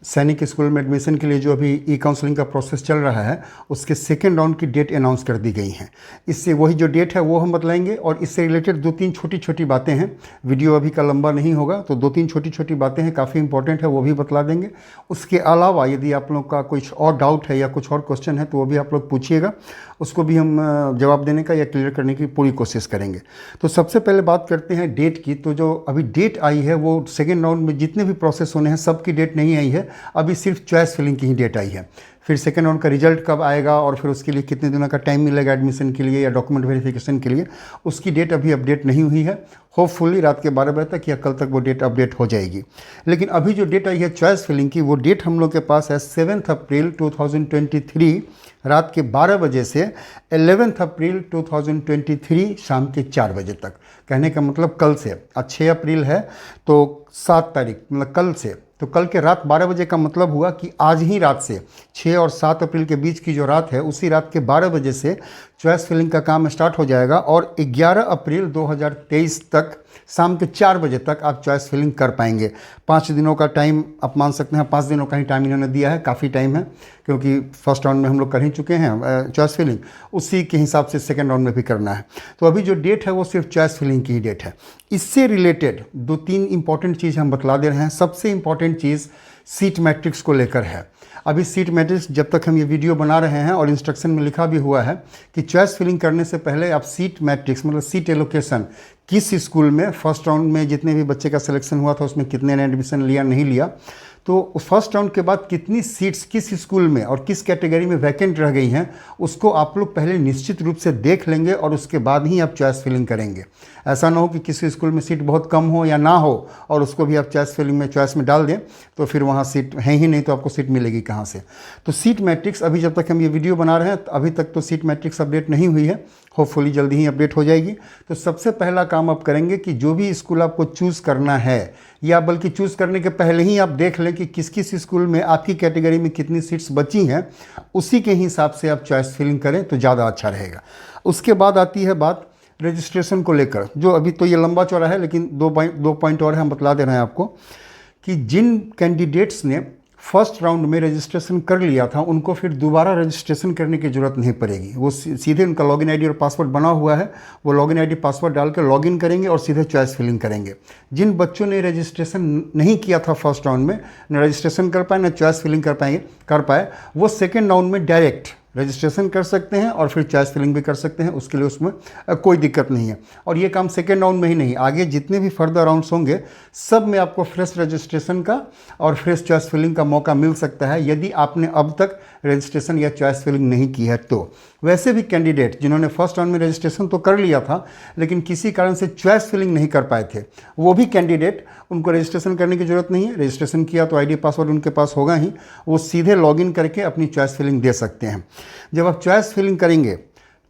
सैनिक स्कूल में एडमिशन के लिए जो अभी ई काउंसलिंग का प्रोसेस चल रहा है उसके सेकेंड राउंड की डेट अनाउंस कर दी गई हैं। इससे वही जो डेट है वो हम बतलाएंगे और इससे रिलेटेड 2-3 छोटी छोटी बातें हैं। वीडियो अभी का लंबा नहीं होगा तो 2-3 छोटी छोटी बातें हैं, काफ़ी इंपॉर्टेंट है, वो भी बतला देंगे। उसके अलावा यदि आप लोग का कुछ और डाउट है या कुछ और क्वेश्चन है तो वो भी आप लोग पूछिएगा, उसको भी हम जवाब देने का या क्लियर करने की पूरी कोशिश करेंगे। तो सबसे पहले बात करते हैं डेट की। तो जो अभी डेट आई है वो सेकेंड राउंड में जितने भी प्रोसेस होने हैं सबकी डेट नहीं आई है, अभी सिर्फ चॉइस फिलिंग की ही डेट आई है। फिर सेकेंड राउंड का रिजल्ट कब आएगा और फिर उसके लिए कितने दिनों का टाइम मिलेगा एडमिशन के लिए या डॉक्यूमेंट वेरिफिकेशन के लिए, उसकी डेट अभी अपडेट नहीं हुई है। होपफुली रात के 12 बजे तक या कल तक वो डेट अपडेट हो जाएगी। लेकिन अभी जो डेट आई है चॉइस फिलिंग की, वो डेट हम लोग के पास है 7 अप्रैल 2023 रात के 12 बजे से 11 अप्रैल 2023 शाम के 4 बजे तक। कहने का मतलब कल से, आज 6 अप्रैल है तो 7 तारीख मतलब कल से, तो कल के रात 12 बजे का मतलब हुआ कि आज ही रात से 6 और 7 अप्रैल के बीच की जो रात है उसी रात के 12 बजे से चॉइस फिलिंग का काम स्टार्ट हो जाएगा और 11 अप्रैल 2023 तक शाम के 4 बजे तक आप चॉइस फिलिंग कर पाएंगे। 5 दिनों का टाइम आप मान सकते हैं, 5 दिनों का ही टाइम इन्होंने दिया है, काफ़ी टाइम है क्योंकि फर्स्ट राउंड में हम लोग कर ही चुके हैं चॉइस फिलिंग, उसी के हिसाब से सेकेंड राउंड में भी करना है। तो अभी जो डेट है वो सिर्फ चॉइस फिलिंग की ही डेट है। इससे रिलेटेड 2-3 इंपॉर्टेंट चीज़ हम बतला दे रहे हैं। सबसे इंपॉर्टेंट चीज़ सीट मैट्रिक्स को लेकर है। अभी सीट मैट्रिक्स जब तक हम ये वीडियो बना रहे हैं और इंस्ट्रक्शन में लिखा भी हुआ है कि चॉइस फिलिंग करने से पहले आप सीट मैट्रिक्स मतलब सीट एलोकेशन किस स्कूल में फर्स्ट राउंड में जितने भी बच्चे का सिलेक्शन हुआ था उसमें कितने ने एडमिशन लिया नहीं लिया, तो फर्स्ट राउंड के बाद कितनी सीट्स किस स्कूल में और किस कैटेगरी में वैकेंट रह गई हैं उसको आप लोग पहले निश्चित रूप से देख लेंगे और उसके बाद ही आप चॉइस फिलिंग करेंगे। ऐसा ना हो कि किसी स्कूल में सीट बहुत कम हो या ना हो और उसको भी आप चॉइस फिलिंग में चॉइस में डाल दें तो फिर वहाँ सीट है ही नहीं तो आपको सीट मिलेगी कहाँ से। तो सीट मैट्रिक्स अभी जब तक हम ये वीडियो बना रहे हैं अभी तक तो सीट मैट्रिक्स अपडेट नहीं हुई है, होपफुली जल्दी ही अपडेट हो जाएगी। तो सबसे पहला काम आप करेंगे कि जो भी स्कूल आपको चूज़ करना है या बल्कि चूज़ करने के पहले ही आप देख लें कि किस किस स्कूल में आपकी कैटेगरी में कितनी सीट्स बची हैं, उसी के हिसाब से आप चॉइस फिलिंग करें तो ज़्यादा अच्छा रहेगा। उसके बाद आती है बात रजिस्ट्रेशन को लेकर, जो अभी तो ये लंबा चौड़ा है लेकिन दो पॉइंट और हम बतला दे रहे हैं आपको कि जिन कैंडिडेट्स ने फर्स्ट राउंड में रजिस्ट्रेशन कर लिया था उनको फिर दोबारा रजिस्ट्रेशन करने की ज़रूरत नहीं पड़ेगी। वो सीधे उनका लॉगिन आईडी और पासवर्ड बना हुआ है, वो लॉगिन आईडी पासवर्ड डाल कर लॉगिन करेंगे और सीधे चॉइस फिलिंग करेंगे। जिन बच्चों ने रजिस्ट्रेशन नहीं किया था फर्स्ट राउंड में, न रजिस्ट्रेशन कर पाए न चॉइस फिलिंग कर पाए, वो सेकेंड राउंड में डायरेक्ट रजिस्ट्रेशन कर सकते हैं और फिर चॉइस फिलिंग भी कर सकते हैं, उसके लिए उसमें कोई दिक्कत नहीं है। और ये काम सेकेंड राउंड में ही नहीं, आगे जितने भी फर्दर राउंड्स होंगे सब में आपको फ्रेश रजिस्ट्रेशन का और फ्रेश चॉइस फिलिंग का मौका मिल सकता है यदि आपने अब तक रजिस्ट्रेशन या चॉइस फिलिंग नहीं की है तो। वैसे भी कैंडिडेट जिन्होंने फर्स्ट राउंड में रजिस्ट्रेशन तो कर लिया था लेकिन किसी कारण से चॉइस फिलिंग नहीं कर पाए थे, वो भी कैंडिडेट, उनको रजिस्ट्रेशन करने की ज़रूरत नहीं है। रजिस्ट्रेशन किया तो आईडी पासवर्ड उनके पास होगा ही, वो सीधे लॉगिन करके अपनी चॉइस फिलिंग दे सकते हैं। जब आप चॉइस फिलिंग करेंगे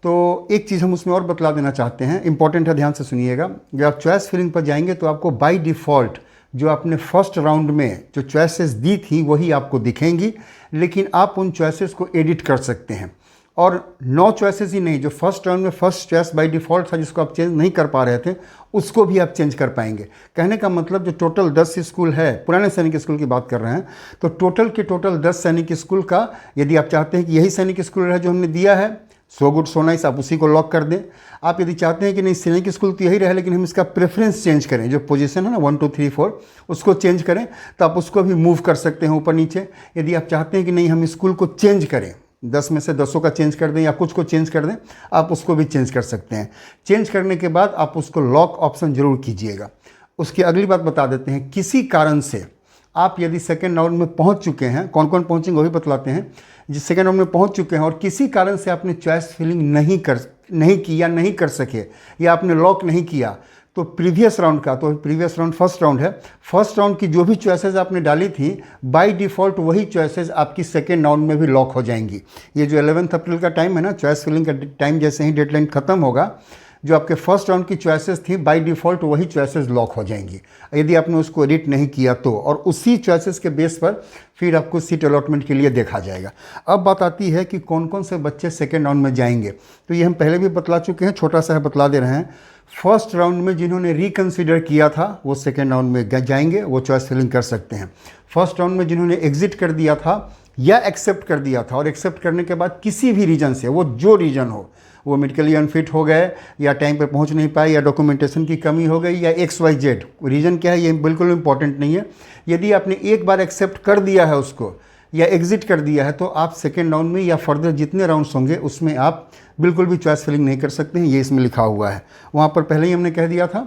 तो एक चीज़ हम उसमें और बतला देना चाहते हैं, इंपॉर्टेंट है, ध्यान से सुनिएगा। जब आप चॉइस फिलिंग पर जाएंगे तो आपको बाय डिफ़ॉल्ट जो आपने फर्स्ट राउंड में जो चॉइसेस दी थी वही आपको दिखेंगी, लेकिन आप उन चॉइसेस को एडिट कर सकते हैं। और 9 चॉइसेस ही नहीं, जो फर्स्ट राउंड में फर्स्ट चॉइस बाय डिफ़ॉल्ट था जिसको आप चेंज नहीं कर पा रहे थे उसको भी आप चेंज कर पाएंगे। कहने का मतलब जो टोटल 10 स्कूल है, पुराने सैनिक स्कूल की बात कर रहे हैं, तो टोटल के टोटल 10 सैनिक स्कूल का यदि आप चाहते हैं कि यही सैनिक स्कूल रहे जो हमने दिया है, सो गुड सो नाइस, आप उसी को लॉक कर दें। आप यदि चाहते हैं कि नहीं सैनिक स्कूल तो यही रहे लेकिन हम इसका प्रेफरेंस चेंज करें, जो पोजीशन है ना 1 2 3 4 उसको चेंज करें, तो आप उसको भी मूव कर सकते हैं ऊपर नीचे। यदि आप चाहते हैं कि नहीं हम स्कूल को चेंज करें, 10 में से 10 का चेंज कर दें या कुछ को चेंज कर दें, आप उसको भी चेंज कर सकते हैं। चेंज करने के बाद आप उसको लॉक ऑप्शन जरूर कीजिएगा। उसकी अगली बात बता देते हैं, किसी कारण से आप यदि सेकेंड राउंड में पहुंच चुके हैं, कौन कौन पहुंचेंगे वो भी बतलाते हैं, जिस सेकेंड राउंड में पहुंच चुके हैं और किसी कारण से आपने चॉइस फिलिंग नहीं की या नहीं कर सके या आपने लॉक नहीं किया, तो प्रीवियस राउंड का, तो प्रीवियस राउंड फर्स्ट राउंड है, फर्स्ट राउंड की जो भी चॉइसेस आपने डाली थी बाय डिफ़ॉल्ट वही चॉइसेस आपकी सेकेंड राउंड में भी लॉक हो जाएंगी। ये जो 11 अप्रैल का टाइम है ना, चॉइस फिलिंग का टाइम जैसे ही डेडलाइन खत्म होगा, जो आपके फर्स्ट राउंड की चॉइसेस थी बाय डिफ़ॉल्ट वही चॉइसेस लॉक हो जाएंगी यदि आपने उसको एडिट नहीं किया तो, और उसी चॉइसेस के बेस पर फिर आपको सीट अलॉटमेंट के लिए देखा जाएगा। अब बात आती है कि कौन कौन से बच्चे सेकेंड राउंड में जाएंगे, तो ये हम पहले भी बतला चुके हैं, छोटा सा है बतला दे रहे हैं। फर्स्ट राउंड में जिन्होंने रिकन्सिडर किया था वो सेकेंड राउंड में जाएंगे, वो चॉइस फिलिंग कर सकते हैं। फर्स्ट राउंड में जिन्होंने एग्जिट कर दिया था या एक्सेप्ट कर दिया था और एक्सेप्ट करने के बाद किसी भी रीजन से, वो जो रीजन हो, वो मेडिकली अनफिट हो गए या टाइम पर पहुंच नहीं पाए या डॉक्यूमेंटेशन की कमी हो गई या XYZ रीज़न क्या है ये बिल्कुल इंपॉर्टेंट नहीं है। यदि आपने एक बार एक्सेप्ट कर दिया है उसको या एग्जिट कर दिया है तो आप सेकेंड राउंड में या फर्दर जितने राउंड्स होंगे उसमें आप बिल्कुल भी चॉइस फिलिंग नहीं कर सकते हैं, ये इसमें लिखा हुआ है। वहाँ पर पहले ही हमने कह दिया था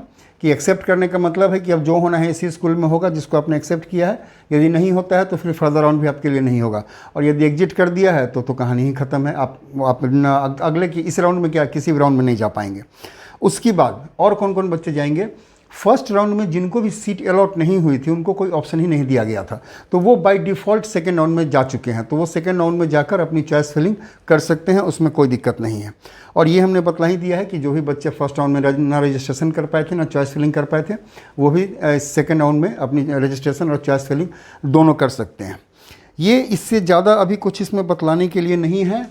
कि एक्सेप्ट करने का मतलब है कि अब जो होना है इसी स्कूल में होगा जिसको आपने एक्सेप्ट किया है। यदि नहीं होता है तो फिर फर्दर राउंड भी आपके लिए नहीं होगा, और यदि एग्जिट कर दिया है तो कहानी ही ख़त्म है। आप अगले की इस राउंड में क्या किसी भी राउंड में नहीं जा पाएंगे। उसके बाद और कौन कौन बच्चे जाएंगे, फर्स्ट राउंड में जिनको भी सीट अलॉट नहीं हुई थी उनको कोई ऑप्शन ही नहीं दिया गया था, तो वो बाय डिफ़ॉल्ट सेकेंड राउंड में जा चुके हैं, तो वो सेकेंड राउंड में जाकर अपनी चॉइस फिलिंग कर सकते हैं, उसमें कोई दिक्कत नहीं है। और ये हमने बतला ही दिया है कि जो भी बच्चे फर्स्ट राउंड में ना रजिस्ट्रेशन कर पाए थे ना चॉइस फिलिंग कर पाए थे वो भी सेकेंड राउंड में अपनी रजिस्ट्रेशन और चॉइस फिलिंग दोनों कर सकते हैं। ये इससे ज़्यादा अभी कुछ इसमें बतलाने के लिए नहीं है,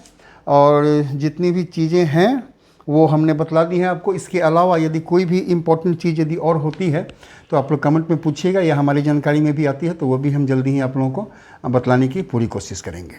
और जितनी भी चीज़ें हैं वो हमने बतला दी है आपको। इसके अलावा यदि कोई भी इम्पोर्टेंट चीज़ यदि और होती है तो आप लोग कमेंट में पूछिएगा, या हमारी जानकारी में भी आती है तो वो भी हम जल्दी ही आप लोगों को बतलाने की पूरी कोशिश करेंगे।